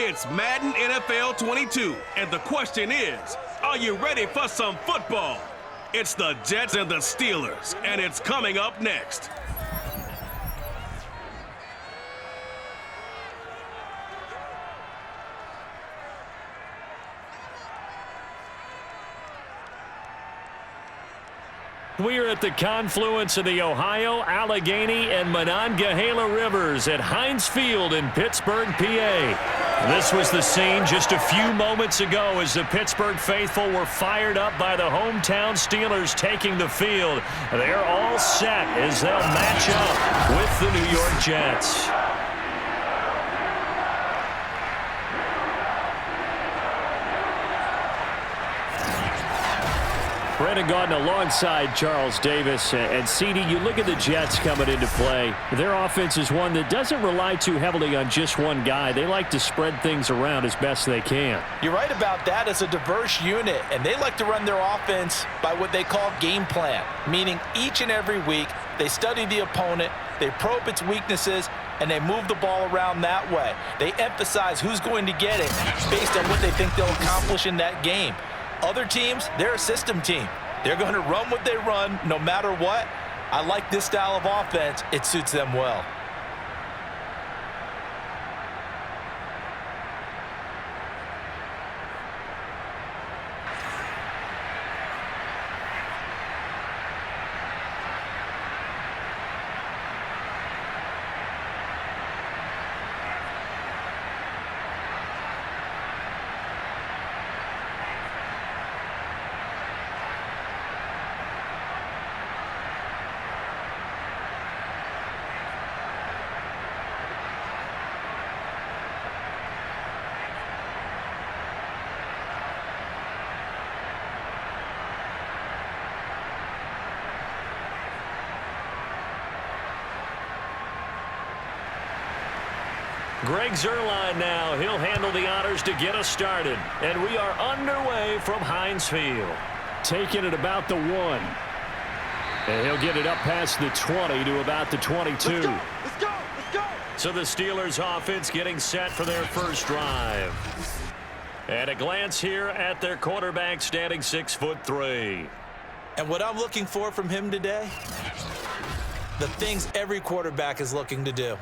It's Madden NFL 22, and the question is, are you ready for some football? It's the Jets and the Steelers, and it's coming up next. We are at the confluence of the Ohio, Allegheny, and Monongahela Rivers at Heinz Field in Pittsburgh, PA. This was the scene just a few moments ago as the Pittsburgh faithful were fired up by the hometown Steelers taking the field. They're all set as they'll match up with the New York Jets. Brandon Gaudin alongside Charles Davis. And CD, you look at the Jets coming into play. Their offense is one that doesn't rely too heavily on just one guy. They like to spread things around as best they can. You're right about that. It's a diverse unit, and they like to run their offense by what they call game plan, meaning each and every week they study the opponent, they probe its weaknesses, and they move the ball around that way. They emphasize who's going to get it based on what they think they'll accomplish in that game. Other teams, they're a system team. They're going to run what they run no matter what. I like this style of offense. It suits them well. Greg Zuerlein now. He'll handle the honors to get us started. And we are underway from Heinz Field. Taking it about the 1. And he'll get it up past the 20 to about the 22. Let's go! Let's go! Let's go! So the Steelers offense getting set for their first drive. And a glance here at their quarterback standing 6'3". And what I'm looking for from him today, the things every quarterback is looking to do.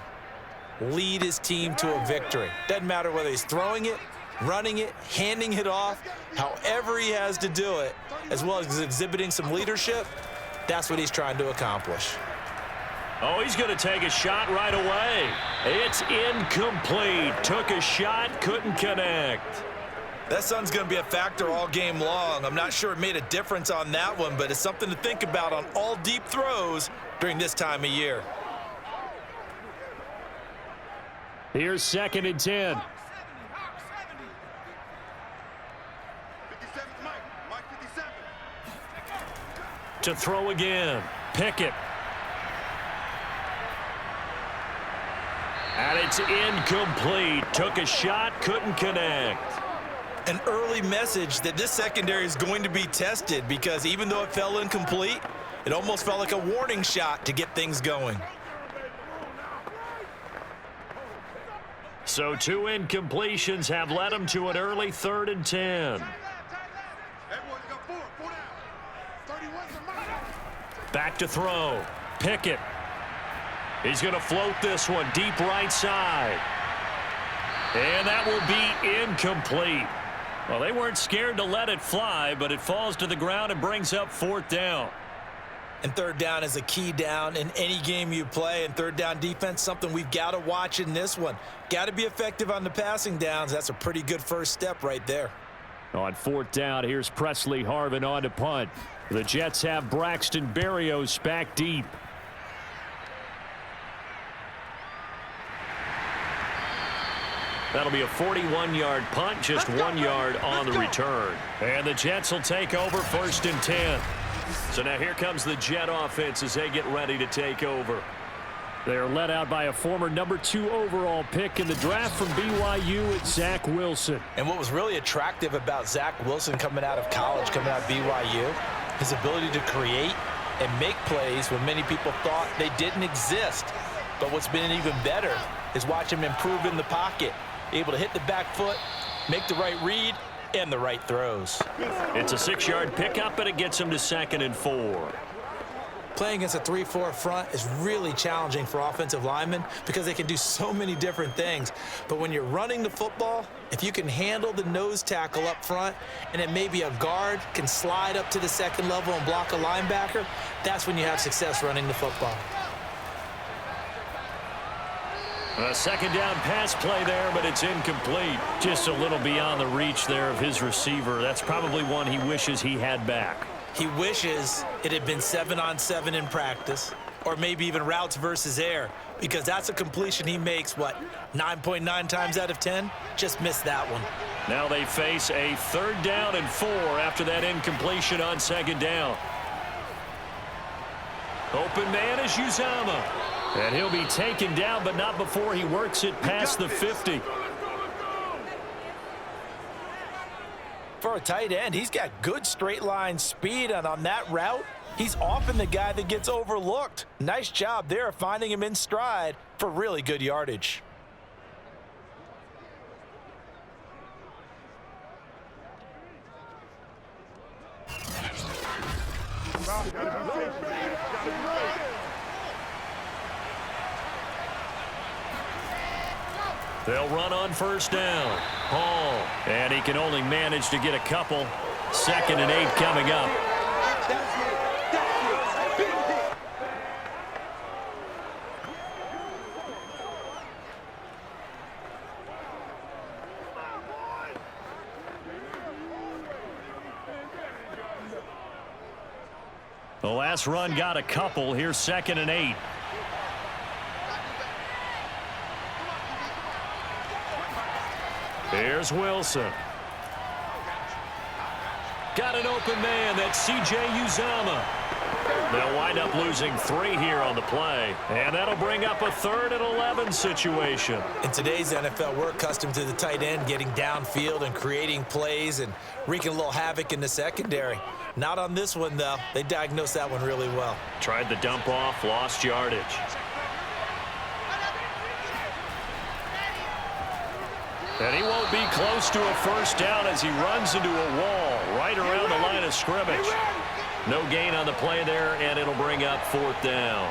Lead his team to a victory. Doesn't matter whether he's throwing it, running it, handing it off, however he has to do it, as well as exhibiting some leadership, that's what he's trying to accomplish. Oh, he's going to take a shot right away. It's incomplete. Took a shot, couldn't connect. That sun's going to be a factor all game long. I'm not sure it made a difference on that one, but it's something to think about on all deep throws during this time of year. Here's 2nd and 10. To throw again. Pickett. And it's incomplete. Took a shot, couldn't connect. An early message that this secondary is going to be tested because even though it fell incomplete, it almost felt like a warning shot to get things going. So 2 incompletions have led him to an early 3rd and 10. Back to throw. Pickett. He's going to float this one deep right side. And that will be incomplete. Well, they weren't scared to let it fly, but it falls to the ground and brings up 4th down. And 3rd down is a key down in any game you play. And 3rd down defense, something we've got to watch in this one. Got to be effective on the passing downs. That's a pretty good first step right there. On 4th down, here's Presley Harvin on to punt. The Jets have Braxton Berrios back deep. That'll be a 41-yard punt, just 1 yard on the return. And the Jets will take over 1st and 10. So now here comes the Jet offense as they get ready to take over. They're led out by a former number 2 overall pick in the draft from BYU at Zach Wilson. And what was really attractive about Zach Wilson coming out of college, coming out of BYU, his ability to create and make plays when many people thought they didn't exist. But what's been even better is watch him improve in the pocket. able to hit the back foot, make the right read, and the right throws. It's a 6-yard pickup, and it gets him to 2nd and 4. Playing against a 3-4 front is really challenging for offensive linemen because they can do so many different things. But when you're running the football, if you can handle the nose tackle up front and then maybe a guard can slide up to the second level and block a linebacker, that's when you have success running the football. A 2nd down pass play there, but it's incomplete. Just a little beyond the reach there of his receiver. That's probably one he wishes he had back. He wishes it had been 7-on-7 in practice, or maybe even routes versus air, because that's a completion he makes, 9.9 times out of 10? Just missed that one. Now they face a 3rd down and 4 after that incompletion on 2nd down. Open man is Uzama. And he'll be taken down, but not before he works it past the 50. For a tight end, he's got good straight line speed, and on that route, he's often the guy that gets overlooked. Nice job there finding him in stride for really good yardage. They'll run on 1st down. Hall, and he can only manage to get a couple. 2nd and 8 coming up. The last run got a couple. Here's 2nd and 8. Here's Wilson. Got an open man. That's C.J. Uzama. They'll wind up losing 3 here on the play. And that'll bring up a 3rd and 11 situation. In today's NFL, we're accustomed to the tight end getting downfield and creating plays and wreaking a little havoc in the secondary. Not on this one, though. They diagnosed that one really well. Tried the dump off, lost yardage. And he won't be close to a 1st down as he runs into a wall right around the line of scrimmage. No gain on the play there, and it'll bring up 4th down.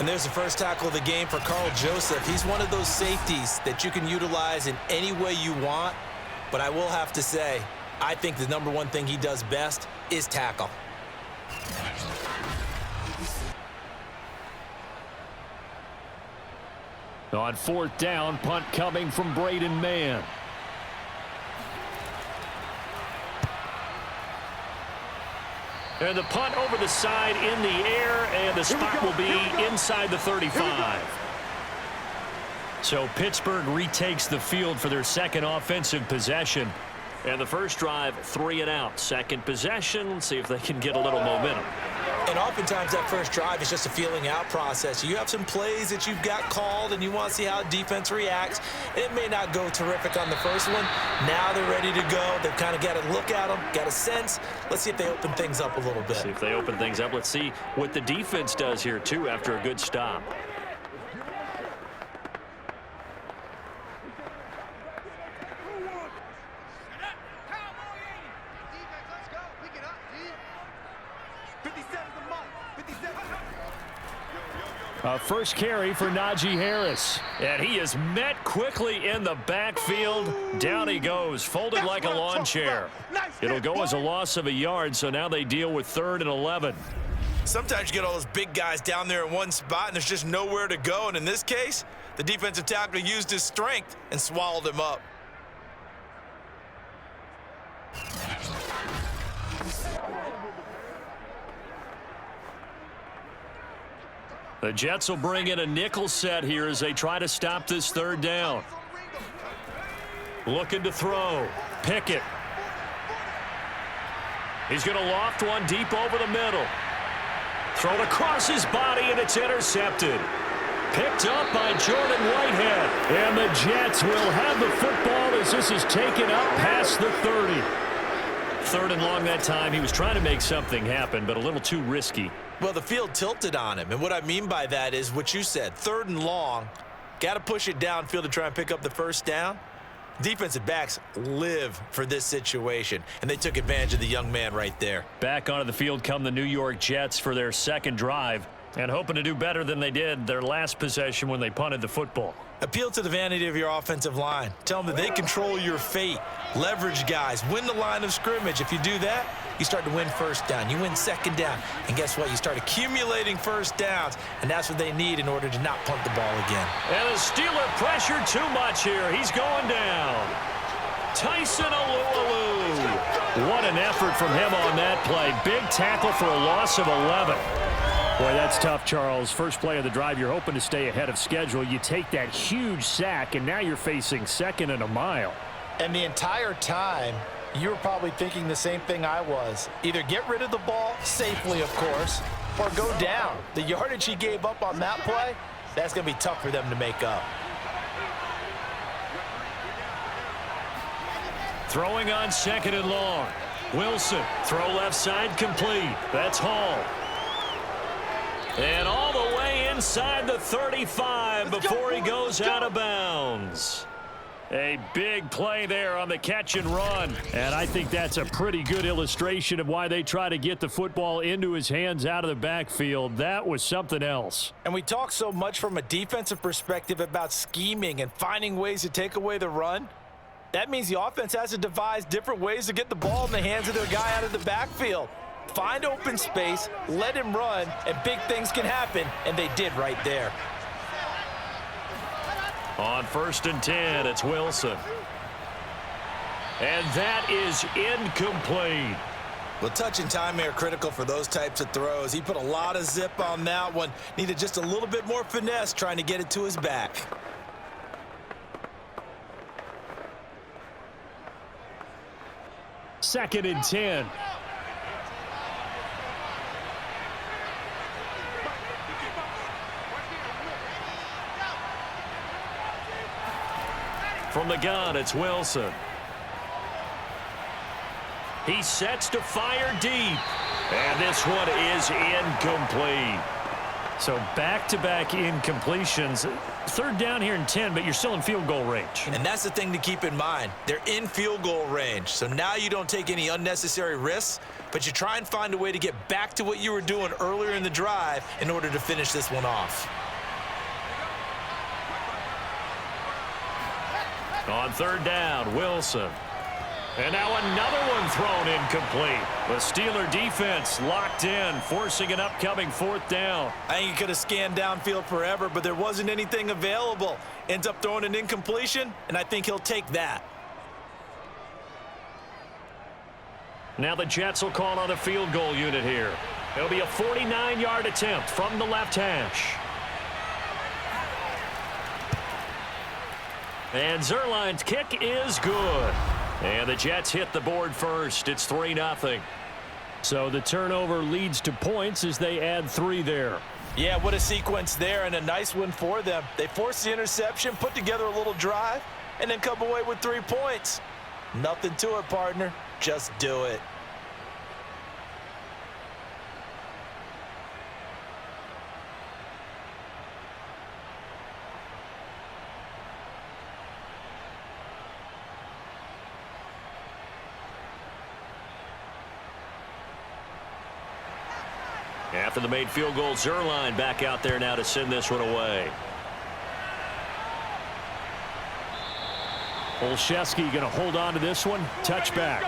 And there's the first tackle of the game for Carl Joseph. He's one of those safeties that you can utilize in any way you want. But I will have to say, I think the number one thing he does best is tackle. On 4th down, punt coming from Braden Mann. And the punt over the side in the air, and the spot will be inside the 35. So Pittsburgh retakes the field for their 2nd offensive possession. And the first drive, 3 and out. 2nd possession, see if they can get a little momentum. And oftentimes that first drive is just a feeling out process. You have some plays that you've got called and you want to see how defense reacts. It may not go terrific on the first one. Now they're ready to go. They've kind of got to look at them, got a sense. Let's see if they open things up a little bit. See if they open things up. Let's see what the defense does here, too, after a good stop. First carry for Najee Harris. And he is met quickly in the backfield. Down he goes, folded like a lawn chair. It'll go as a loss of a yard, so now they deal with 3rd and 11. Sometimes you get all those big guys down there in one spot, and there's just nowhere to go. And in this case, the defensive tackle used his strength and swallowed him up. The Jets will bring in a nickel set here as they try to stop this 3rd down. Looking to throw. Pickett. He's going to loft one deep over the middle. Thrown across his body, and it's intercepted. Picked up by Jordan Whitehead. And the Jets will have the football as this is taken up past the 30. 3rd and long that time. He was trying to make something happen, but a little too risky. Well, the field tilted on him, and what I mean by that is what you said, 3rd and long. Got to push it downfield to try and pick up the first down. Defensive backs live for this situation, and they took advantage of the young man right there. Back onto the field come the New York Jets for their second drive, and hoping to do better than they did their last possession when they punted the football. Appeal to the vanity of your offensive line. Tell them that they control your fate. Leverage guys. Win the line of scrimmage. If you do that, you start to win first down. You win second down. And guess what? You start accumulating first downs, and that's what they need in order to not punt the ball again. And the Steeler pressure too much here. He's going down. Tyson Alualu. What an effort from him on that play. Big tackle for a loss of 11. Boy, that's tough, Charles. First play of the drive, you're hoping to stay ahead of schedule. You take that huge sack, and now you're facing second and a mile. And the entire time, you were probably thinking the same thing I was. Either get rid of the ball, safely, of course, or go down. The yardage he gave up on that play, that's going to be tough for them to make up. Throwing on second and long. Wilson, throw left side complete. That's Hall. And all the way inside the 35 before he goes out of bounds. A big play there on the catch and run. And I think that's a pretty good illustration of why they try to get the football into his hands out of the backfield. That was something else. And we talk so much from a defensive perspective about scheming and finding ways to take away the run. That means the offense has to devise different ways to get the ball in the hands of their guy out of the backfield. Find open space, let him run, and big things can happen, and they did right there. On 1st and 10, it's Wilson. And that is incomplete. Well, touch and timing are critical for those types of throws. He put a lot of zip on that one. Needed just a little bit more finesse trying to get it to his back. Second and 10. From the gun, it's Wilson. He sets to fire deep. And this one is incomplete. So back-to-back incompletions. Third down here and 10, but you're still in field goal range. And that's the thing to keep in mind. They're in field goal range. So now you don't take any unnecessary risks, but you try and find a way to get back to what you were doing earlier in the drive in order to finish this one off. On third down, Wilson. And now another one thrown incomplete. The Steeler defense locked in, forcing an upcoming fourth down. I think he could have scanned downfield forever, but there wasn't anything available. Ends up throwing an incompletion, and I think he'll take that. Now the Jets will call on a field goal unit here. It'll be a 49-yard attempt from the left hash. And Zerline's kick is good. And the Jets hit the board first. It's 3-0. So the turnover leads to points as they add 3 there. Yeah, what a sequence there, and a nice win for them. They forced the interception, put together a little drive, and then come away with 3 points. Nothing to it, partner. Just do it. After the made field goal, Zerline back out there now to send this one away. Olszewski going to hold on to this one. Touchback.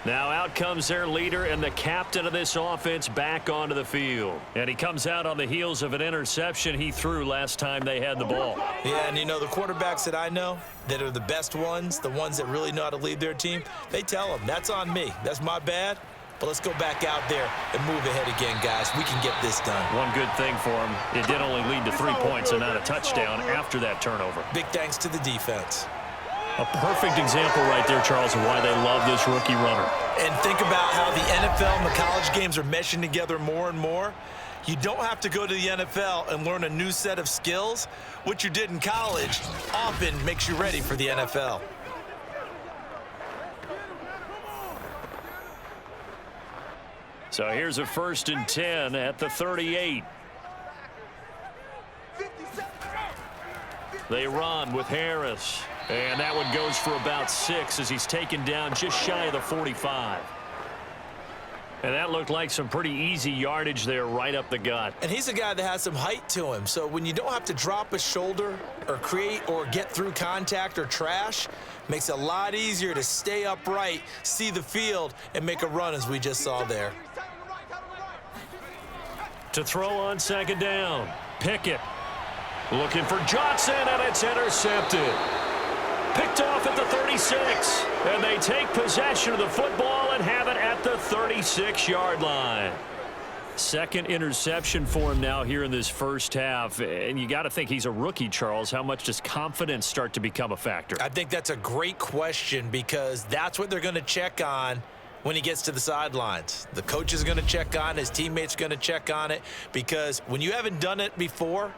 Now out comes their leader and the captain of this offense back onto the field. And he comes out on the heels of an interception he threw last time they had the ball. Yeah, and you know, the quarterbacks that I know that are the best ones, the ones that really know how to lead their team, they tell them, that's on me. That's my bad. But let's go back out there and move ahead again, guys. We can get this done. One good thing for him, it did only lead to 3 points and not a touchdown after that turnover. Big thanks to the defense. A perfect example right there, Charles, of why they love this rookie runner. And think about how the NFL and the college games are meshing together more and more. You don't have to go to the NFL and learn a new set of skills. What you did in college often makes you ready for the NFL. So here's a 1st and 10 at the 38. They run with Harris. And that one goes for about 6 as he's taken down just shy of the 45. And that looked like some pretty easy yardage there right up the gut. And he's a guy that has some height to him. So when you don't have to drop a shoulder or create or get through contact or trash, makes it a lot easier to stay upright, see the field, and make a run as we just saw there. To throw on 2nd down, Pickett looking for Johnson, and it's intercepted. Picked off at the 36, and they take possession of the football and have it at the 36-yard line. Second interception for him now here in this first half, and you got to think he's a rookie, Charles. How much does confidence start to become a factor? I think that's a great question because that's what they're going to check on when he gets to the sidelines. The coach is going to check on, his teammates are going to check on it, because when you haven't done it before,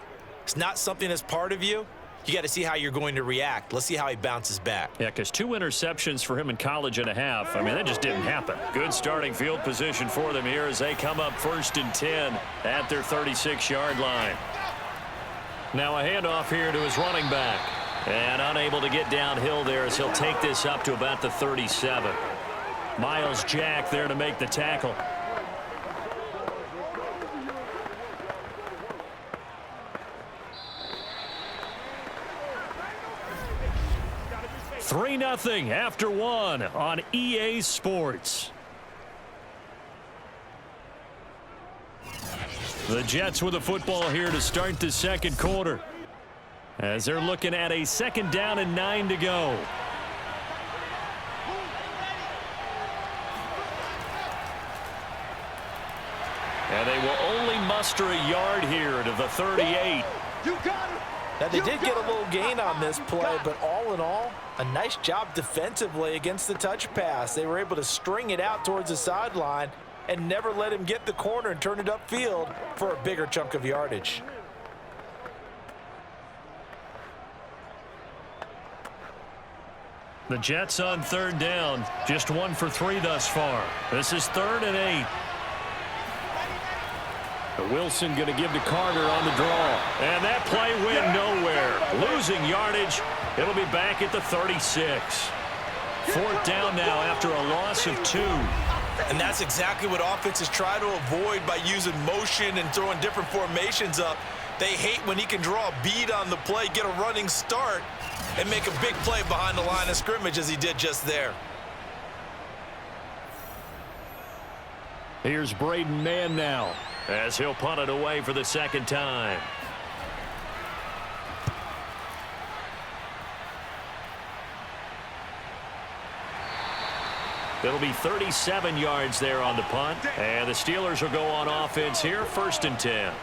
it's not something that's part of you. You got to see how you're going to react. Let's see how he bounces back. Yeah, because 2 interceptions for him in college and a half. I mean, that just didn't happen. Good starting field position for them here as they come up 1st and 10 at their 36-yard line. Now a handoff here to his running back. And unable to get downhill there as he'll take this up to about the 37. Miles Jack there to make the tackle. 3-0 after 1 on EA Sports. The Jets with the football here to start the second quarter, as they're looking at a 2nd down and 9 to go. And they will only muster a yard here to the 38. You got it. Now, they did get a little gain on this play, but all in all, a nice job defensively against the touch pass. They were able to string it out towards the sideline and never let him get the corner and turn it upfield for a bigger chunk of yardage. The Jets on 3rd down, just 1 for 3 thus far. This is 3rd and 8. Wilson going to give to Carter on the draw. And that play went nowhere. Losing yardage. It'll be back at the 36. 4th down now after a loss of 2. And that's exactly what offenses try to avoid by using motion and throwing different formations up. They hate when he can draw a bead on the play, get a running start, and make a big play behind the line of scrimmage as he did just there. Here's Braden Mann now, as he'll punt it away for the 2nd time. It'll be 37 yards there on the punt, and the Steelers will go on offense here, 1st and 10.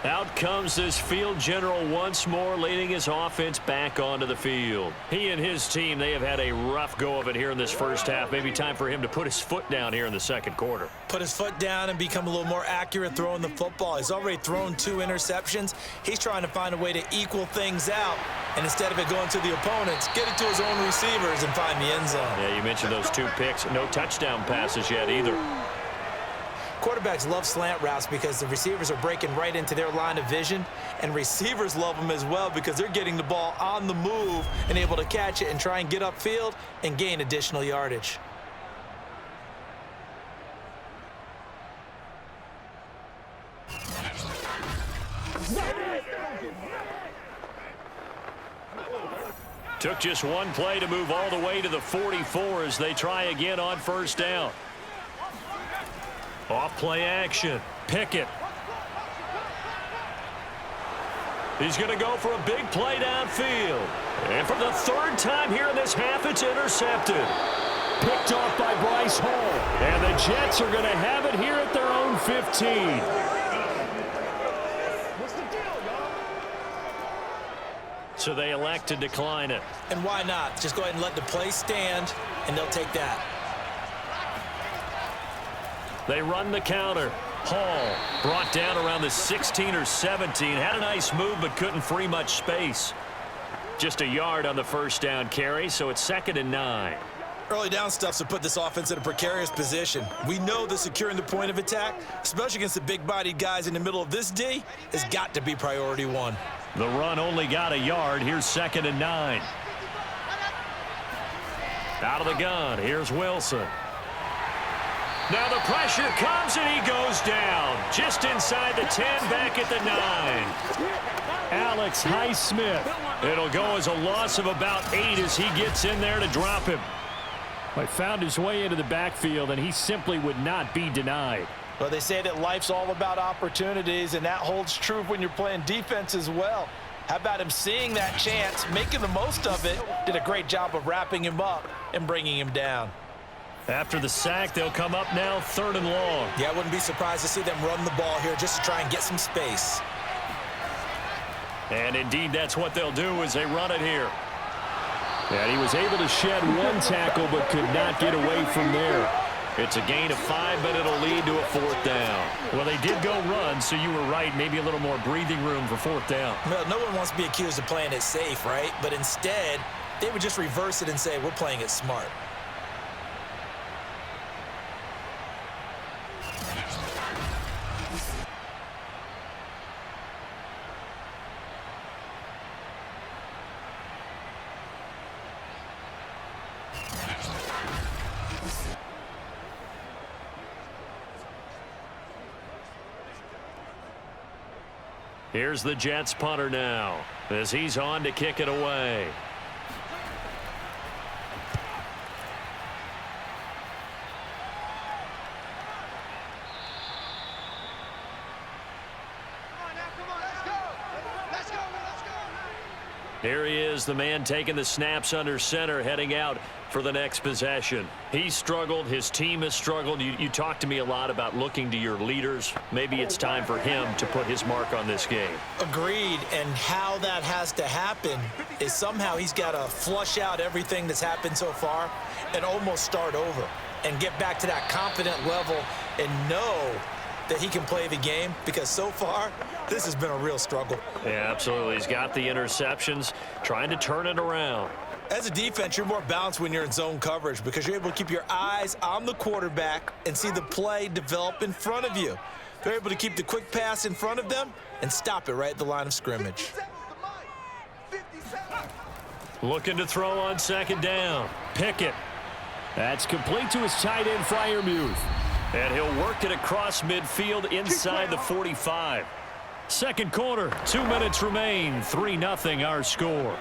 Out comes this field general once more, leading his offense back onto the field. He and his team, they have had a rough go of it here in this first half. Maybe time for him to put his foot down here in the second quarter. Put his foot down and become a little more accurate throwing the football. He's already thrown 2 interceptions. He's trying to find a way to equal things out. And instead of it going to the opponents, get it to his own receivers and find the end zone. Yeah, you mentioned those 2 picks. No touchdown passes yet either. Quarterbacks love slant routes because the receivers are breaking right into their line of vision, and receivers love them as well because they're getting the ball on the move and able to catch it and try and get upfield and gain additional yardage. Took just 1 play to move all the way to the 44 as they try again on 1st down. Off play action. Pickett. He's going to go for a big play downfield. And for the 3rd time here in this half, it's intercepted. Picked off by Bryce Hall. And the Jets are going to have it here at their own 15. So they elect to decline it. And why not? Just go ahead and let the play stand, and they'll take that. They run the counter. Hall brought down around the 16 or 17. Had a nice move, but couldn't free much space. Just a yard on the 1st down carry, so it's 2nd and 9. Early down stuffs will put this offense in a precarious position. We know that securing the point of attack, especially against the big-bodied guys in the middle of this D, has got to be priority one. The run only got a yard. Here's 2nd and 9. Out of the gun. Here's Wilson. Now the pressure comes, and he goes down. Just inside the 10, back at the 9. Alex Highsmith. It'll go as a loss of about 8 as he gets in there to drop him. He found his way into the backfield, and he simply would not be denied. Well, they say that life's all about opportunities, and that holds true when you're playing defense as well. How about him seeing that chance, making the most of it, did a great job of wrapping him up and bringing him down. After the sack, they'll come up now 3rd and long. Yeah, I wouldn't be surprised to see them run the ball here just to try and get some space. And indeed, that's what they'll do as they run it here. And he was able to shed 1 tackle but could not get away from there. It's a gain of 5, but it'll lead to a 4th down. Well, they did go run, so you were right. Maybe a little more breathing room for 4th down. Well, no one wants to be accused of playing it safe, right? But instead, they would just reverse it and say, we're playing it smart. Here's the Jets punter now as he's on to kick it away. Here he is, the man taking the snaps under center, heading out for the next possession. He struggled. His team has struggled. You talked to me a lot about looking to your leaders. Maybe it's time for him to put his mark on this game. Agreed, and how that has to happen is somehow he's got to flush out everything that's happened so far and almost start over and get back to that confident level and know that he can play the game, because so far this has been a real struggle. Yeah, absolutely. He's got the interceptions, trying to turn it around. As a defense, you're more balanced when you're in zone coverage because you're able to keep your eyes on the quarterback and see the play develop in front of you. They're able to keep the quick pass in front of them and stop it right at the line of scrimmage. Looking to throw on 2nd down. Pickett. That's complete to his tight end, Freiermuth. And he'll work it across midfield inside the 45. 2nd quarter, 2 minutes remain. 3-0 our score.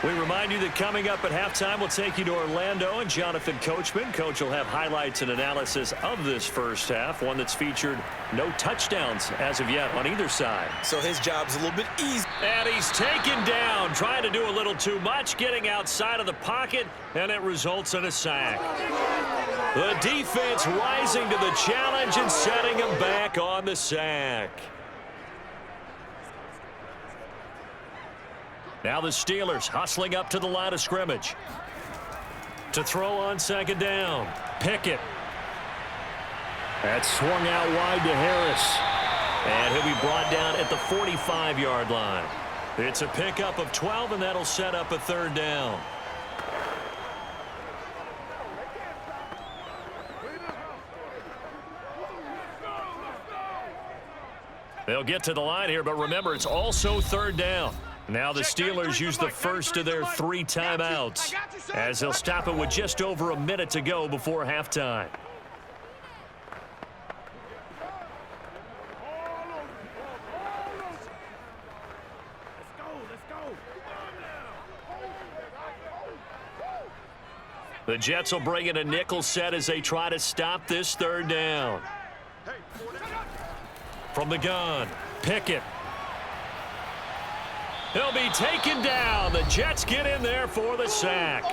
We remind you that coming up at halftime, we'll take you to Orlando and Jonathan Coachman. Coach will have highlights and analysis of this first half, one that's featured no touchdowns as of yet on either side. So his job's a little bit easy. And he's taken down, trying to do a little too much, getting outside of the pocket, and it results in a sack. The defense rising to the challenge and setting him back on the sack. Now the Steelers hustling up to the line of scrimmage. To throw on 2nd down. Pickett. That's swung out wide to Harris. And he'll be brought down at the 45-yard line. It's a pickup of 12, and that'll set up a 3rd down. They'll get to the line here, but remember, it's also 3rd down. Now the Steelers use the first of their 3 timeouts as they'll stop it with just over a minute to go before halftime. The Jets will bring in a nickel set as they try to stop this 3rd down. From the gun, Pickett. He'll be taken down. The Jets get in there for the sack.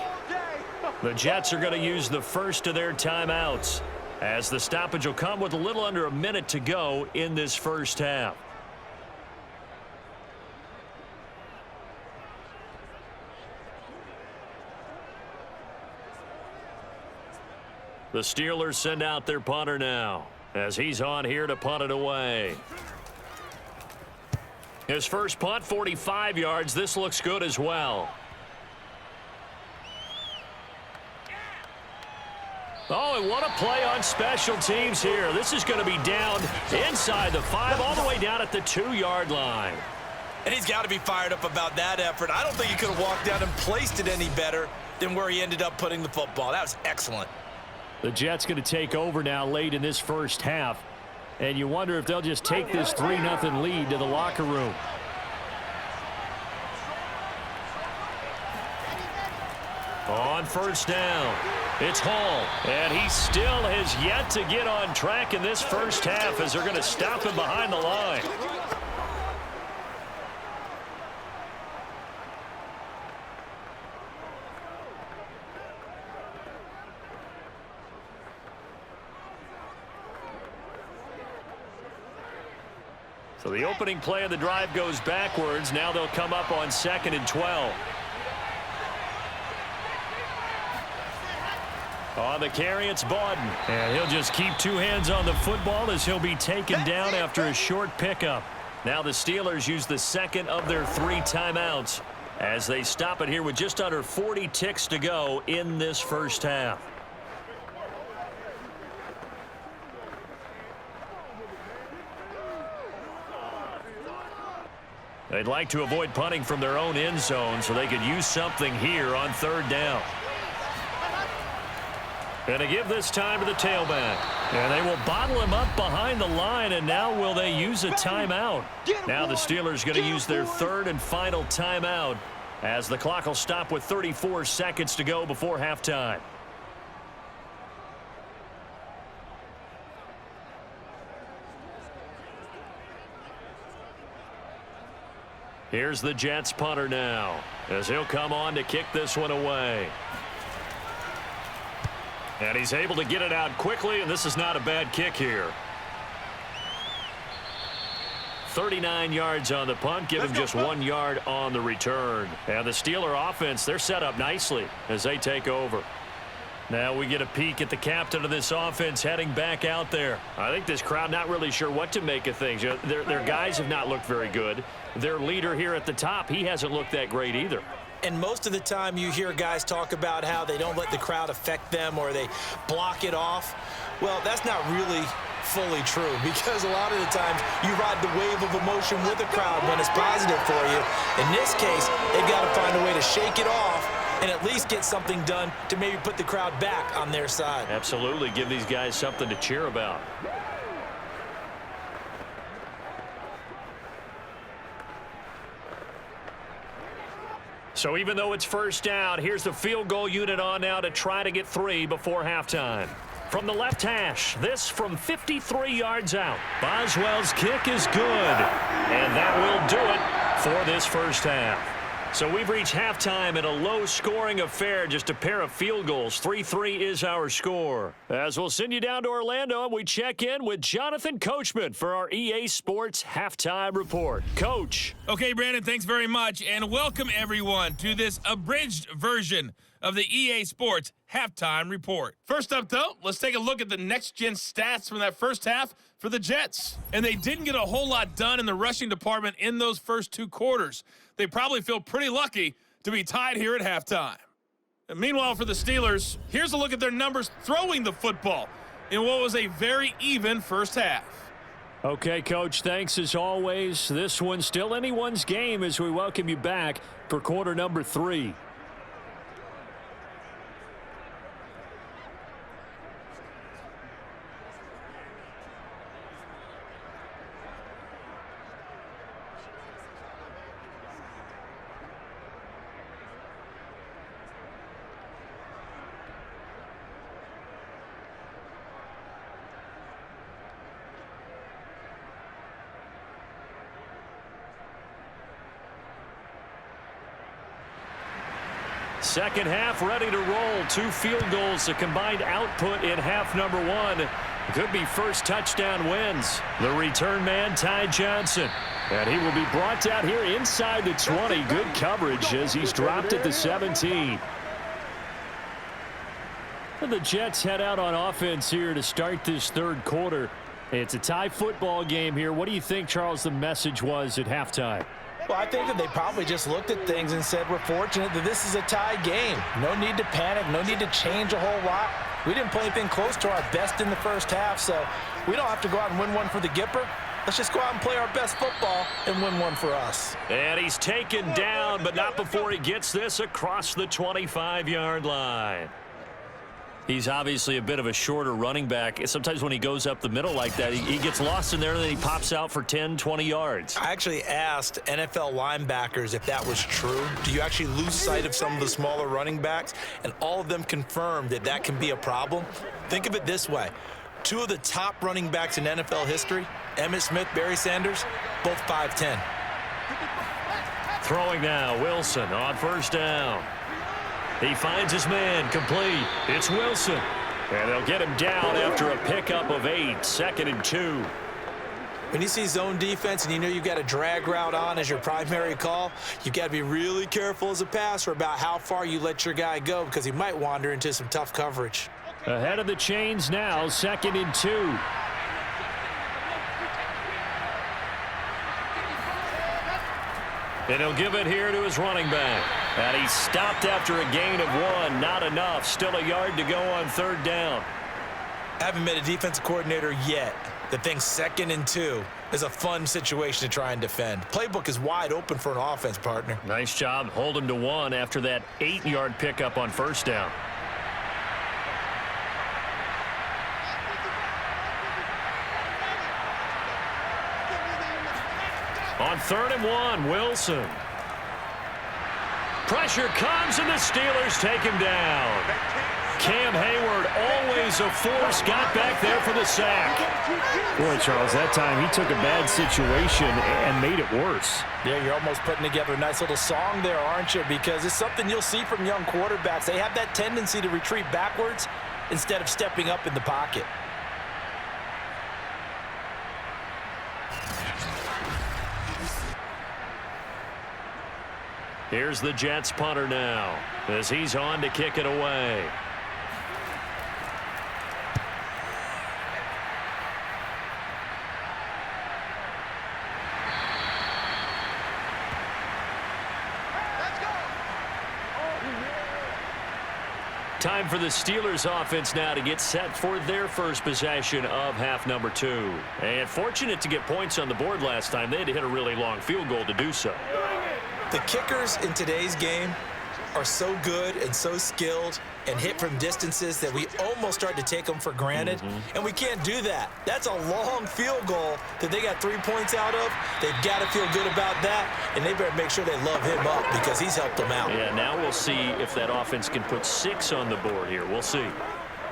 The Jets are going to use the first of their timeouts as the stoppage will come with a little under a minute to go in this first half. The Steelers send out their punter now as he's on here to punt it away. His first punt, 45 yards. This looks good as well. Oh, and what a play on special teams here. This is going to be down inside the 5, all the way down at the 2-yard line. And he's got to be fired up about that effort. I don't think he could have walked down and placed it any better than where he ended up putting the football. That was excellent. The Jets going to take over now late in this first half. And you wonder if they'll just take this 3-0 lead to the locker room. On first down, it's Hall. And he still has yet to get on track in this first half as they're going to stop him behind the line. So the opening play of the drive goes backwards. Now they'll come up on 2nd and 12. On the carry, it's Bawden. And he'll just keep 2 hands on the football as he'll be taken down after a short pickup. Now the Steelers use the 2nd of their 3 timeouts as they stop it here with just under 40 ticks to go in this first half. They'd like to avoid punting from their own end zone so they could use something here on 3rd down. And to give this time to the tailback. And they will bottle him up behind the line, and now will they use a timeout? Now the Steelers going to use their 3rd and final timeout as the clock will stop with 34 seconds to go before halftime. Here's the Jets punter now as he'll come on to kick this one away. And he's able to get it out quickly, and this is not a bad kick here. 39 yards on the punt, give him just 1 yard on the return. And the Steeler offense, they're set up nicely as they take over. Now we get a peek at the captain of this offense heading back out there. I think this crowd not really sure what to make of things. You know, their guys have not looked very good. Their leader here at the top, he hasn't looked that great either. And most of the time you hear guys talk about how they don't let the crowd affect them or they block it off. Well, that's not really fully true because a lot of the times you ride the wave of emotion with the crowd when it's positive for you. In this case, they've got to find a way to shake it off and at least get something done to maybe put the crowd back on their side. Absolutely. Give these guys something to cheer about. So even though it's first down, here's the field goal unit on now to try to get 3 before halftime. From the left hash, this from 53 yards out. Boswell's kick is good, and that will do it for this first half. So we've reached halftime in a low-scoring affair, just a pair of field goals. 3-3 is our score. As we'll send you down to Orlando, we check in with Jonathan Coachman for our EA Sports Halftime Report. Coach. Okay, Brandon, thanks very much, and welcome everyone to this abridged version of the EA Sports Halftime Report. First up, though, let's take a look at the next-gen stats from that first half for the Jets. And they didn't get a whole lot done in the rushing department in those first 2 quarters. They probably feel pretty lucky to be tied here at halftime. And meanwhile, for the Steelers, here's a look at their numbers throwing the football in what was a very even first half. Okay, Coach, thanks as always. This one's still anyone's game as we welcome you back for quarter number 3. Second half ready to roll. 2 field goals, a combined output in half number 1. Could be first touchdown wins. The return man, Ty Johnson. And he will be brought down here inside the 20. Good coverage as he's dropped at the 17. And the Jets head out on offense here to start this third quarter. It's a tie football game here. What do you think, Charles, the message was at halftime? Well, I think that they probably just looked at things and said, we're fortunate that this is a tie game. No need to panic. No need to change a whole lot. We didn't play anything close to our best in the first half, so we don't have to go out and win one for the Gipper. Let's just go out and play our best football and win one for us. And he's taken down, but not before he gets this across the 25-yard line. He's obviously a bit of a shorter running back. Sometimes when he goes up the middle like that, he gets lost in there, and then he pops out for 10, 20 yards. I actually asked NFL linebackers if that was true. Do you actually lose sight of some of the smaller running backs? And all of them confirmed that that can be a problem. Think of it this way. Two of the top running backs in NFL history, Emmitt Smith, Barry Sanders, both 5'10". Throwing now, Wilson on first down. He finds his man, complete. It's Wilson. And they'll get him down after a pickup of 8, 2nd and 2. When you see zone defense and you know you've got a drag route on as your primary call, you've got to be really careful as a passer about how far you let your guy go because he might wander into some tough coverage. Ahead of the chains now, 2nd and 2. And he'll give it here to his running back. And he stopped after a gain of 1. Not enough. Still a yard to go on 3rd down. Haven't met a defensive coordinator yet that thinks 2nd and 2 is a fun situation to try and defend. Playbook is wide open for an offense, partner. Nice job. Hold him to 1 after that 8-yard pickup on 1st down. On 3rd and 1, Wilson. Pressure comes, and the Steelers take him down. Cam Hayward, always a force, got back there for the sack. Boy, Charles, that time he took a bad situation and made it worse. Yeah, you're almost putting together a nice little song there, aren't you? Because it's something you'll see from young quarterbacks. They have that tendency to retreat backwards instead of stepping up in the pocket. Here's the Jets punter now as he's on to kick it away. Time for the Steelers offense now to get set for their first possession of half number 2. And fortunate to get points on the board last time. They had to hit a really long field goal to do so. The kickers in today's game are so good and so skilled and hit from distances that we almost start to take them for granted, and we can't do that. That's a long field goal that they got 3 points out of. They've got to feel good about that, and they better make sure they love him up because he's helped them out. Yeah, now we'll see if that offense can put 6 on the board here. We'll see.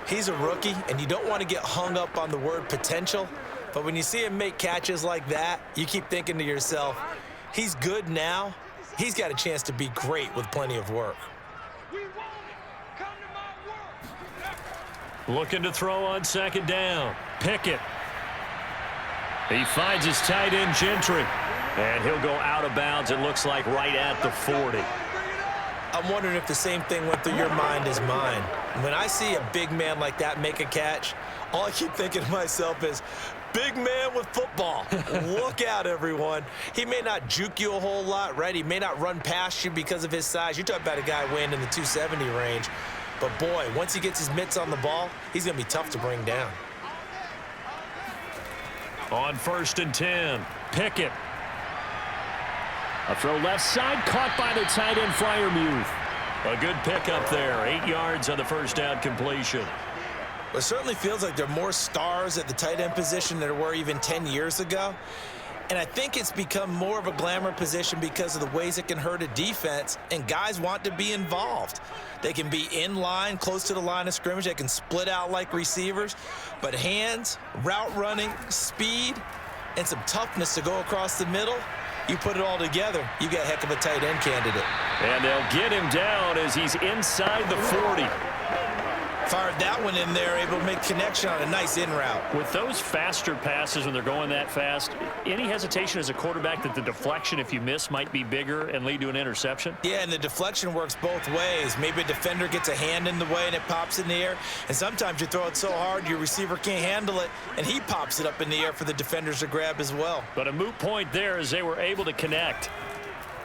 He's a rookie, and you don't want to get hung up on the word potential, but when you see him make catches like that, you keep thinking to yourself, he's good now. He's got a chance to be great with plenty of work. Looking to throw on 2nd down. Pickett. He finds his tight end, Gentry. And he'll go out of bounds, it looks like, right at the 40. I'm wondering if the same thing went through your mind as mine. When I see a big man like that make a catch, all I keep thinking to myself is, big man with football. Look out, everyone. He may not juke you a whole lot, right? He may not run past you because of his size. You're talking about a guy weighing in the 270 range. But, boy, once he gets his mitts on the ball, he's going to be tough to bring down. On 1st and 10, Pickett. A throw left side, caught by the tight end, Freiermuth. A good pickup there. 8 yards on the 1st down completion. It certainly feels like there are more stars at the tight end position than there were even 10 years ago. And I think it's become more of a glamour position because of the ways it can hurt a defense, and guys want to be involved. They can be in line, close to the line of scrimmage. They can split out like receivers. But hands, route running, speed, and some toughness to go across the middle, you put it all together, you got a heck of a tight end candidate. And they'll get him down as he's inside the 40. Fired that one in there, able to make connection on a nice in route. With those faster passes when they're going that fast, any hesitation as a quarterback that the deflection, if you miss, might be bigger and lead to an interception? Yeah, and the deflection works both ways. Maybe a defender gets a hand in the way and it pops in the air. And sometimes you throw it so hard your receiver can't handle it, and he pops it up in the air for the defenders to grab as well. But a moot point there as they were able to connect.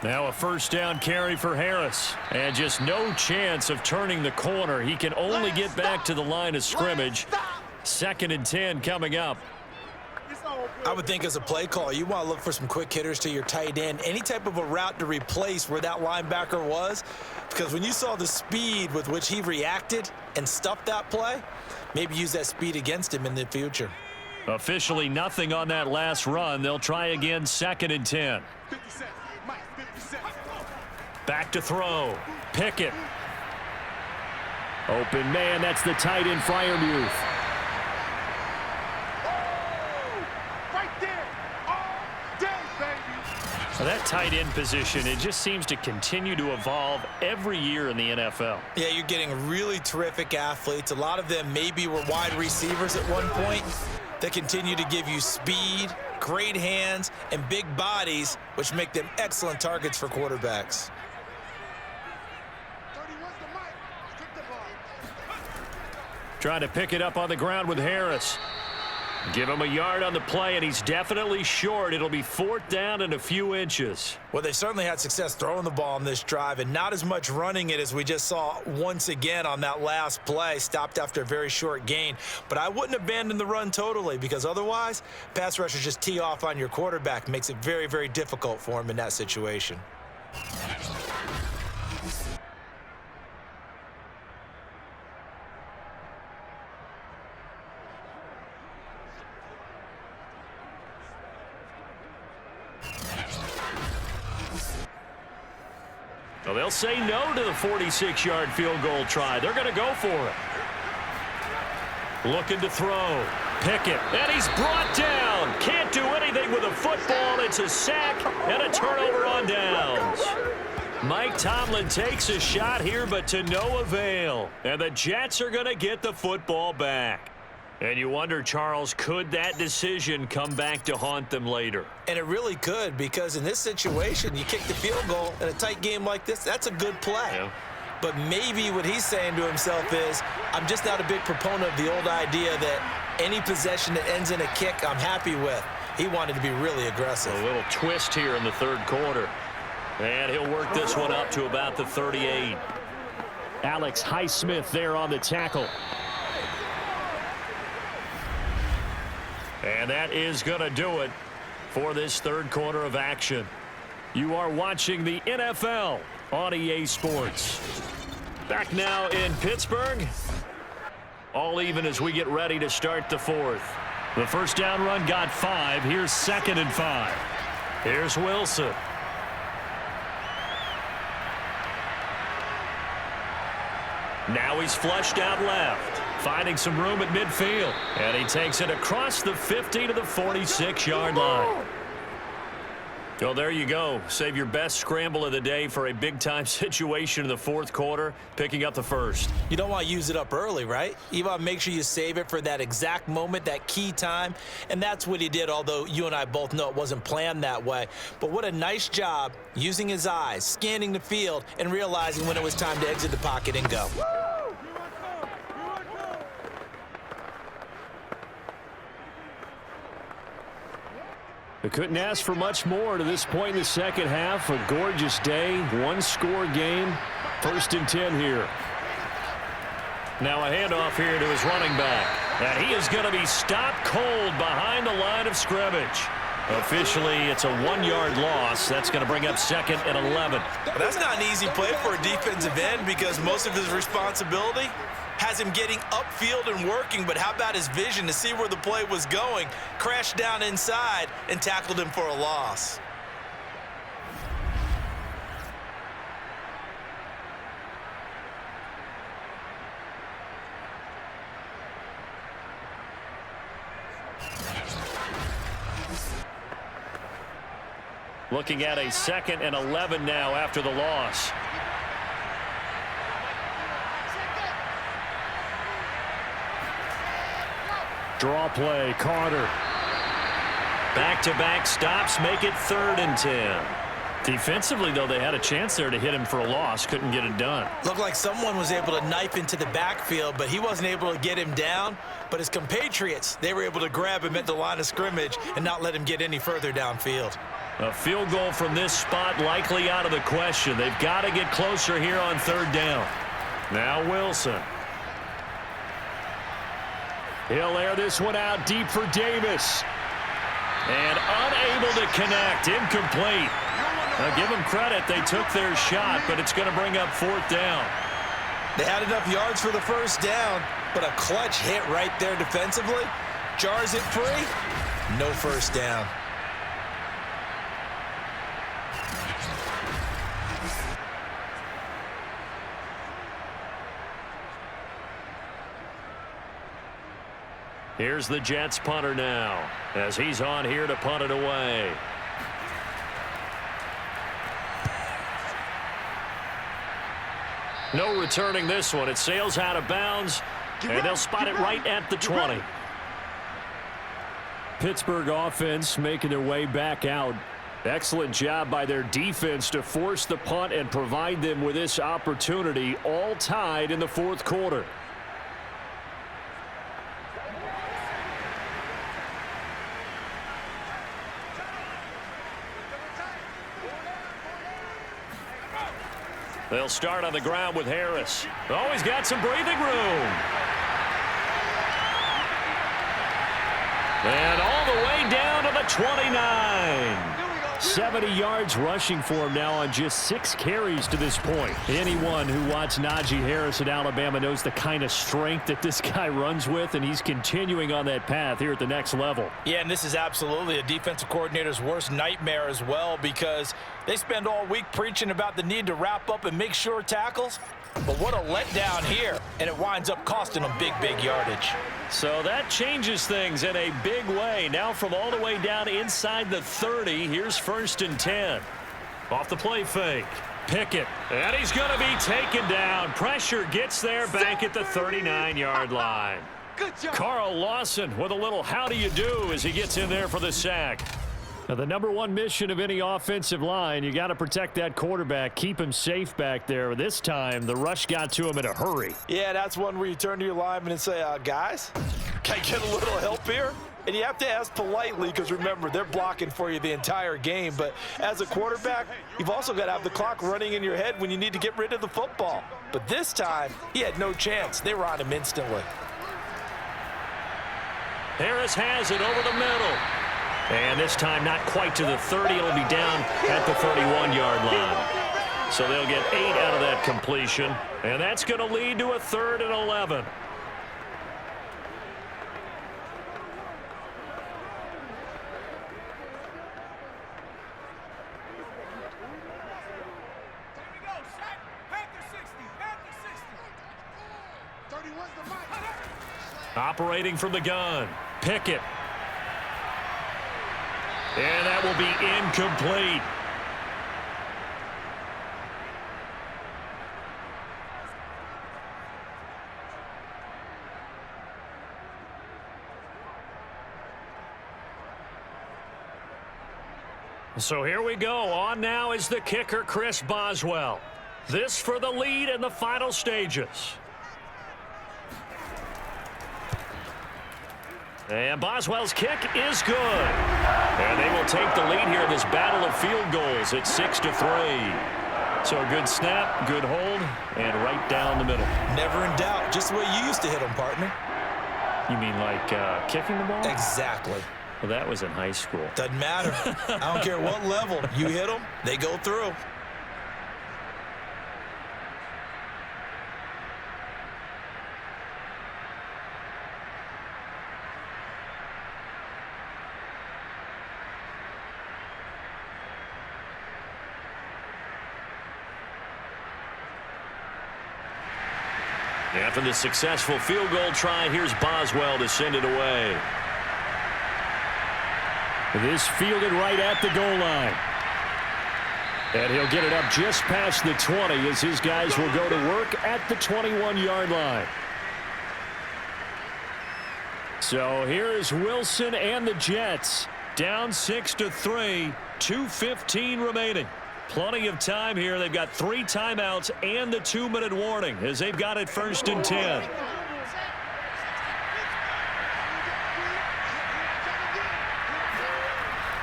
Now a first down carry for Harris. And just no chance of turning the corner. He can only get back to the line of scrimmage. 2nd and 10 coming up. I would think as a play caller, you want to look for some quick hitters to your tight end. Any type of a route to replace where that linebacker was. Because when you saw the speed with which he reacted and stuffed that play, maybe use that speed against him in the future. Officially nothing on that last run. They'll try again 2nd and 10. Back to throw. Pickett. Open man. That's the tight end, Freiermuth. So that tight end position, it just seems to continue to evolve every year in the NFL. Yeah, you're getting really terrific athletes. A lot of them maybe were wide receivers at one point. They continue to give you speed, great hands, and big bodies, which make them excellent targets for quarterbacks. Trying to pick it up on the ground with Harris. Give him a yard on the play, and he's definitely short. It'll be 4th down and a few inches. Well, they certainly had success throwing the ball on this drive, and not as much running it as we just saw once again on that last play. Stopped after a very short gain. But I wouldn't abandon the run totally, because otherwise, pass rushers just tee off on your quarterback. Makes it very, very difficult for him in that situation. Well, they'll say no to the 46-yard field goal try. They're going to go for it. Looking to throw. Pickett, and he's brought down. Can't do anything with a football. It's a sack and a turnover on downs. Mike Tomlin takes a shot here, but to no avail. And the Jets are going to get the football back. And you wonder, Charles, could that decision come back to haunt them later? And it really could, because in this situation, you kick the field goal in a tight game like this, that's a good play. Yeah. But maybe what he's saying to himself is, I'm just not a big proponent of the old idea that any possession that ends in a kick, I'm happy with. He wanted to be really aggressive. A little twist here in the 3rd quarter. And he'll work this one up to about the 38. Alex Highsmith there on the tackle. And that is going to do it for this 3rd quarter of action. You are watching the NFL on EA Sports. Back now in Pittsburgh. All even as we get ready to start the 4th. The first down run got 5. Here's 2nd and 5. Here's Wilson. Now he's flushed out left. Finding some room at midfield. And he takes it across the 50 to the 46-yard line. Well, there you go. Save your best scramble of the day for a big-time situation in the 4th quarter, picking up the 1st. You don't want to use it up early, right? You want to make sure you save it for that exact moment, that key time. And that's what he did, although you and I both know it wasn't planned that way. But what a nice job using his eyes, scanning the field, and realizing when it was time to exit the pocket and go. They couldn't ask for much more to this point in the 2nd half. A gorgeous day, 1-score game. 1st and 10 here. Now a handoff here to his running back. And he is going to be stopped cold behind the line of scrimmage. Officially, it's a 1-yard loss. That's going to bring up 2nd and 11. Well, that's not an easy play for a defensive end, because most of his responsibility has him getting upfield and working, but how about his vision to see where the play was going? Crashed down inside and tackled him for a loss. Looking at a 2nd and 11 now after the loss. Draw play, Carter. Back-to-back stops make it 3rd and 10. Defensively, though, they had a chance there to hit him for a loss. Couldn't get it done. Looked like someone was able to knife into the backfield, but he wasn't able to get him down. But his compatriots, they were able to grab him at the line of scrimmage and not let him get any further downfield. A field goal from this spot likely out of the question. They've got to get closer here on 3rd down. Now Wilson. He'll air this one out deep for Davis. And unable to connect. Incomplete. Now give them credit. They took their shot, but it's going to bring up 4th down. They had enough yards for the 1st down, but a clutch hit right there defensively. Jars it free. No 1st down. Here's the Jets punter now, as he's on here to punt it away. No returning this one. It sails out of bounds, and they'll spot it right at the 20. Pittsburgh offense making their way back out. Excellent job by their defense to force the punt and provide them with this opportunity, all tied in the 4th quarter. They'll start on the ground with Harris. Oh, he's got some breathing room. And all the way down to the 29. 70 yards rushing for him now on just 6 carries to this point. Anyone who watched Najee Harris at Alabama knows the kind of strength that this guy runs with, and he's continuing on that path here at the next level. Yeah, and this is absolutely a defensive coordinator's worst nightmare as well, because they spend all week preaching about the need to wrap up and make sure tackles. But what a letdown here, and it winds up costing them big yardage. So that changes things in a big way. Now from all the way down inside the 30, here's 1st and 10. Off the play fake. Pickett, and he's going to be taken down. Pressure gets there back at the 39-yard line. Good job. Carl Lawson with a little how do you do as he gets in there for the sack. Now, the #1 mission of any offensive line, you got to protect that quarterback, keep him safe back there. This time, the rush got to him in a hurry. Yeah, that's one where you turn to your lineman and say, guys, can I get a little help here? And you have to ask politely because, remember, they're blocking for you the entire game. But as a quarterback, you've also got to have the clock running in your head when you need to get rid of the football. But this time, he had no chance. They were on him instantly. Harris has it over the middle. And this time not quite to the 30. It'll be down at the 31-yard line. So they'll get 8 out of that completion. And that's going to lead to a 3rd and 11. Operating from the gun. Pickett. And that will be incomplete. So here we go. On now is the kicker, Chris Boswell. This for the lead in the final stages. And Boswell's kick is good. And they will take the lead here in this battle of field goals at 6-3. So a good snap, good hold, and right down the middle. Never in doubt. Just the way you used to hit them, partner. You mean like kicking the ball? Exactly. Well, that was in high school. Doesn't matter. I don't care what level. You hit them, they go through. After the successful field goal try, here's Boswell to send it away. This fielded right at the goal line. And he'll get it up just past the 20 as his guys will go to work at the 21-yard line. So here is Wilson and the Jets. Down 6-3, 2:15 remaining. Plenty of time here. They've got 3 timeouts and the 2-minute warning as they've got it 1st and 10.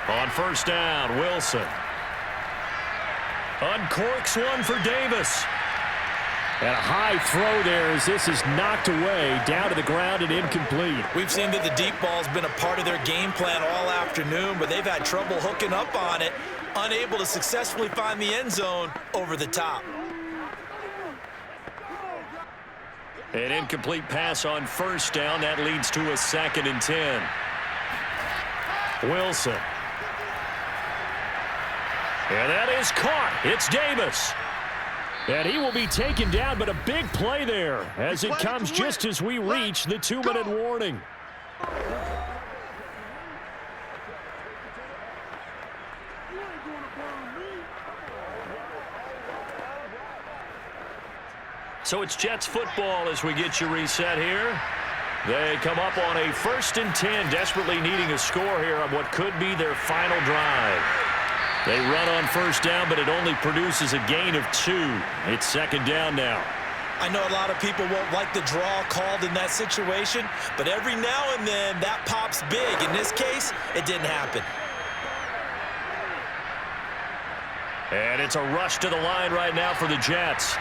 On 1st down, Wilson. Uncorks one for Davis. And a high throw there as this is knocked away, down to the ground and incomplete. We've seen that the deep ball's been a part of their game plan all afternoon, but they've had trouble hooking up on it, unable to successfully find the end zone over the top. An incomplete pass on 1st down. That leads to a 2nd and 10. Wilson. And that is caught. It's Davis. And he will be taken down, but a big play there as it comes just as we reach the 2-minute warning. So it's Jets football as we get you reset here. They come up on a 1st and 10, desperately needing a score here on what could be their final drive. They run on 1st down, but it only produces a gain of 2. It's 2nd down now. I know a lot of people won't like the draw called in that situation, but every now and then that pops big. In this case, it didn't happen. And it's a rush to the line right now for the Jets.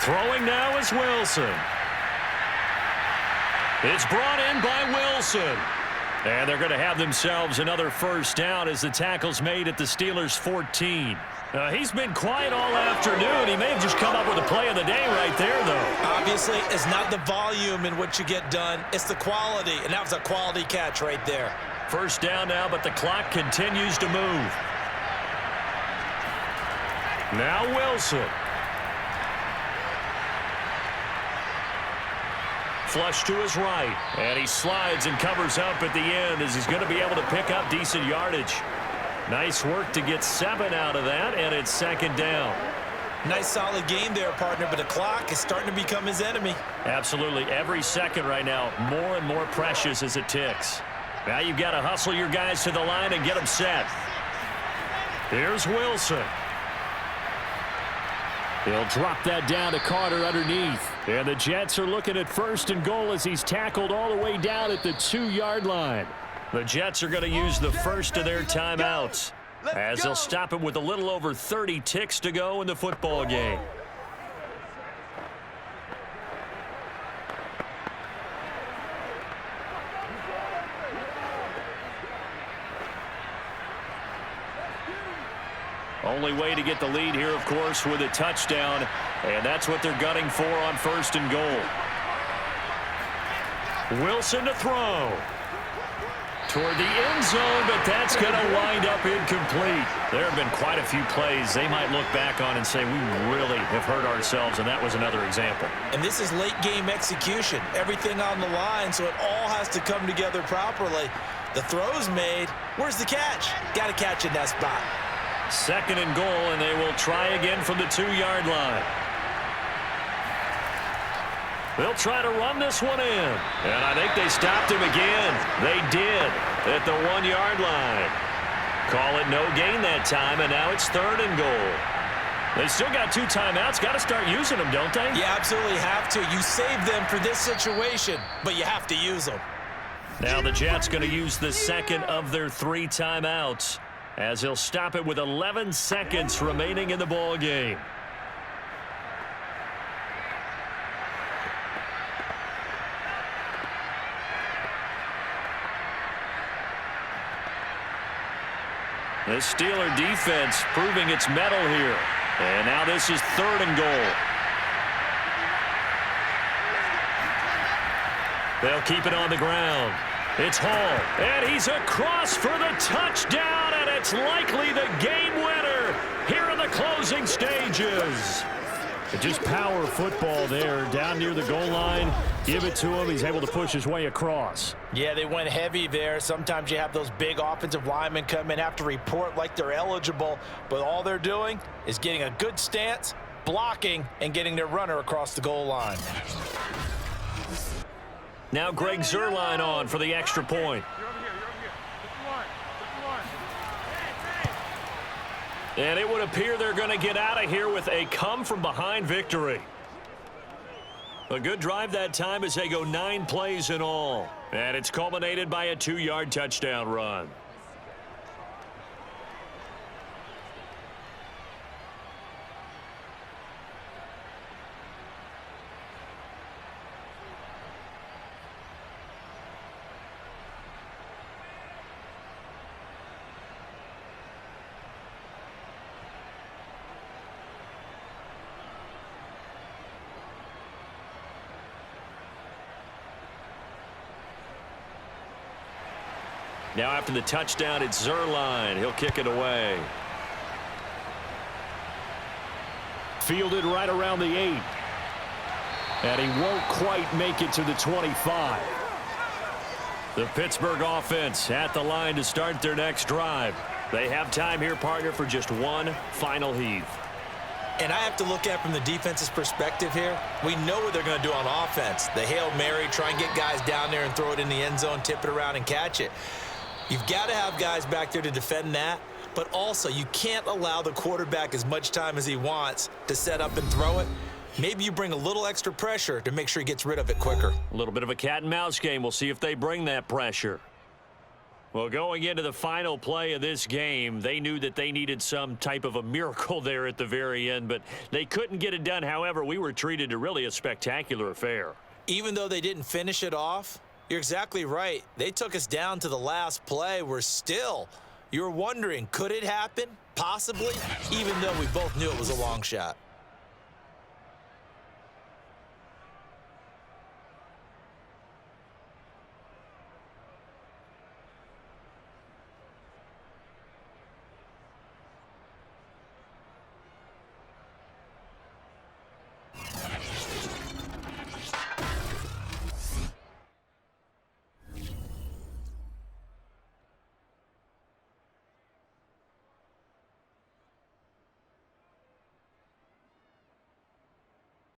Throwing now is Wilson. It's brought in by Wilson. And they're going to have themselves another 1st down as the tackle's made at the Steelers' 14. He's been quiet all afternoon. He may have just come up with a play of the day right there, though. Obviously, it's not the volume in which you get done. It's the quality, and that was a quality catch right there. 1st down now, but the clock continues to move. Now Wilson. Flush to his right, and he slides and covers up at the end as he's going to be able to pick up decent yardage. Nice work to get 7 out of that, and it's 2nd down. Nice solid game there, partner, but the clock is starting to become his enemy. Absolutely. Every second right now, more and more precious as it ticks. Now you've got to hustle your guys to the line and get them set. Here's Wilson. He'll drop that down to Carter underneath. And the Jets are looking at 1st and goal as he's tackled all the way down at the 2-yard line. The Jets are going to use the first of their timeouts as they'll stop it with a little over 30 ticks to go in the football game. Only way to get the lead here, of course, with a touchdown, and that's what they're gunning for on 1st and goal. Wilson to throw. Toward the end zone, but that's going to wind up incomplete. There have been quite a few plays they might look back on and say, we really have hurt ourselves, and that was another example. And this is late game execution. Everything on the line, so it all has to come together properly. The throw's made. Where's the catch? Got to catch in that spot. 2nd and goal, and they will try again from the 2-yard line. They'll try to run this one in. And I think they stopped him again. They did at the 1-yard line. Call it no gain that time, and now it's 3rd and goal. They still got 2 timeouts. Got to start using them, don't they? You absolutely have to. You save them for this situation, but you have to use them. Now the Jets going to use the 2nd of their 3 timeouts as he'll stop it with 11 seconds remaining in the ball game. The Steeler defense proving its mettle here. And now this is 3rd and goal. They'll keep it on the ground. It's Hall, and he's across for the touchdown, and it's likely the game winner here in the closing stages. Just power football there, down near the goal line. Give it to him. He's able to push his way across. Yeah, they went heavy there. Sometimes you have those big offensive linemen come in, have to report like they're eligible, but all they're doing is getting a good stance, blocking, and getting their runner across the goal line. Now Greg Zuerlein on for the extra point. And it would appear they're going to get out of here with a come-from-behind victory. A good drive that time as they go 9 plays in all. And it's culminated by a 2-yard touchdown run. Now after the touchdown, it's Zuerlein. He'll kick it away. Fielded right around the 8. And he won't quite make it to the 25. The Pittsburgh offense at the line to start their next drive. They have time here, partner, for just one final heave. And I have to look at it from the defense's perspective here. We know what they're going to do on offense. The Hail Mary, try and get guys down there and throw it in the end zone, tip it around and catch it. You've got to have guys back there to defend that, but also you can't allow the quarterback as much time as he wants to set up and throw it. Maybe you bring a little extra pressure to make sure he gets rid of it quicker. A little bit of a cat and mouse game. We'll see if they bring that pressure. Well, going into the final play of this game, they knew that they needed some type of a miracle there at the very end, but they couldn't get it done. However, we were treated to really a spectacular affair. Even though they didn't finish it off, you're exactly right. They took us down to the last play. You're wondering, could it happen? Possibly, even though we both knew it was a long shot.